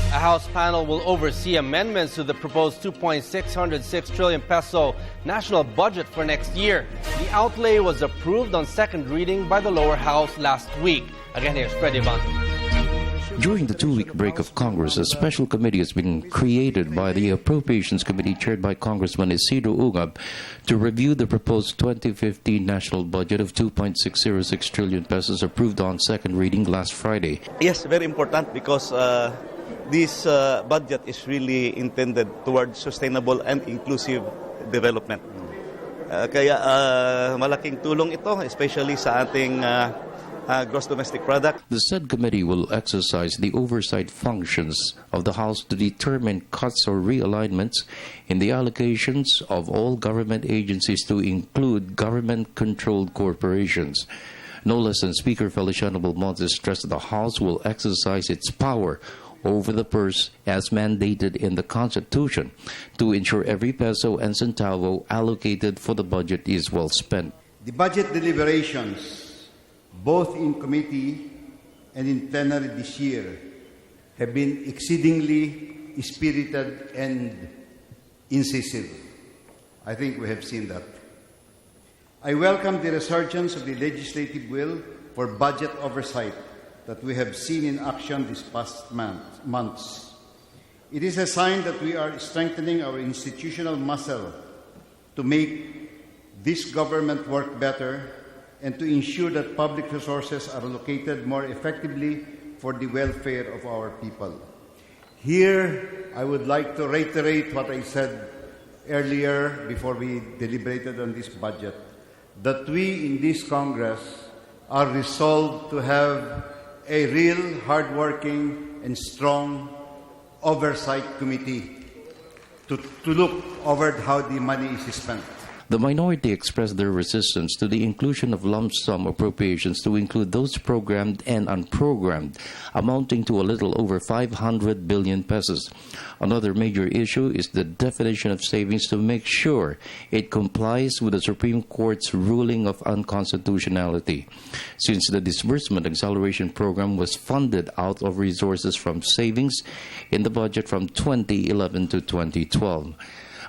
A House panel will oversee amendments to the proposed 2.606 trillion peso national budget for next year. The outlay was approved on second reading by the lower house last week. Again, here's Freddie Abando. During the two-week break of Congress, a special committee has been created by the Appropriations Committee chaired by Congressman Isidro Ungab to review the proposed 2015 national budget of 2.606 trillion pesos approved on second reading last Friday. Yes, very important because this budget is really intended towards sustainable and inclusive development. Kaya malaking tulong ito, especially sa ating gross domestic product. The said committee will exercise the oversight functions of the House to determine cuts or realignments in the allocations of all government agencies to include government-controlled corporations. No less than Speaker Feliciano Belmonte stressed the House will exercise its power over the purse as mandated in the Constitution to ensure every peso and centavo allocated for the budget is well spent. The budget deliberations, both in committee and in plenary this year, have been exceedingly spirited and incisive. I think we have seen that. I welcome the resurgence of the legislative will for budget oversight that we have seen in action these past months. It is a sign that we are strengthening our institutional muscle to make this government work better and to ensure that public resources are allocated more effectively for the welfare of our people. Here, I would like to reiterate what I said earlier before we deliberated on this budget, that we in this Congress are resolved to have a real, hardworking, and strong oversight committee to look over how the money is spent. The minority expressed their resistance to the inclusion of lump sum appropriations to include those programmed and unprogrammed, amounting to a little over 500 billion pesos. Another major issue is the definition of savings to make sure it complies with the Supreme Court's ruling of unconstitutionality, since the disbursement acceleration program was funded out of resources from savings in the budget from 2011 to 2012.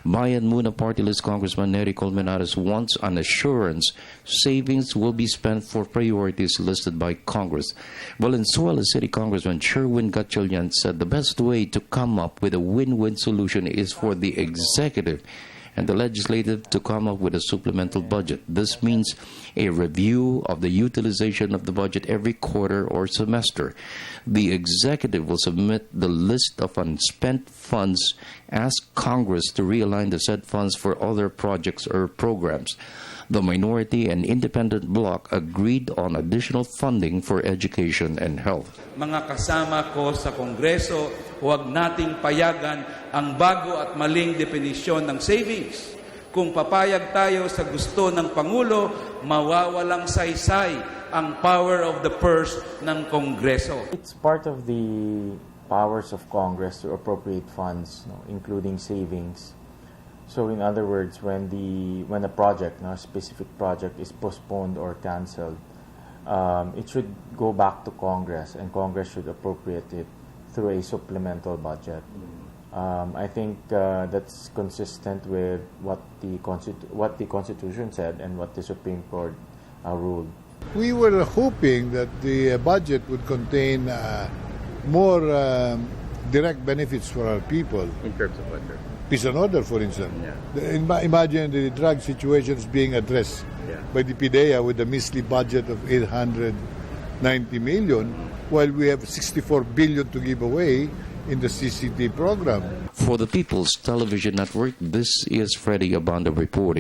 Bayan Muna Party List Congressman Nery Colmenares wants an assurance savings will be spent for priorities listed by Congress. Valenzuela City Congressman Sherwin Gatchalian said the best way to come up with a win-win solution is for the executive and the legislative to come up with a supplemental budget. This means a review of the utilization of the budget every quarter or semester. The executive will submit the list of unspent funds, ask Congress to realign the said funds for other projects or programs. The minority and independent bloc agreed on additional funding for education and health. Mga kasama ko sa Kongreso, huwag nating payagan ang bago at maling definisyon ng savings. Kung papayag tayo sa gusto ng Pangulo, mawawalang saysay ang power of the purse ng Kongreso. It's part of the powers of Congress to appropriate funds, including savings. So in other words, when a project, a specific project is postponed or cancelled, it should go back to Congress, and Congress should appropriate it through a supplemental budget. I think that's consistent with what the Constitution said and what the Supreme Court ruled. We were hoping that the budget would contain more direct benefits for our people. In terms of what? Peace and order, for instance. Yeah. Imagine the drug situations being addressed by the PDEA with a measly budget of 890 million, while we have 64 billion to give away in the CCT program. For the People's Television Network, this is Freddie Abando reporting.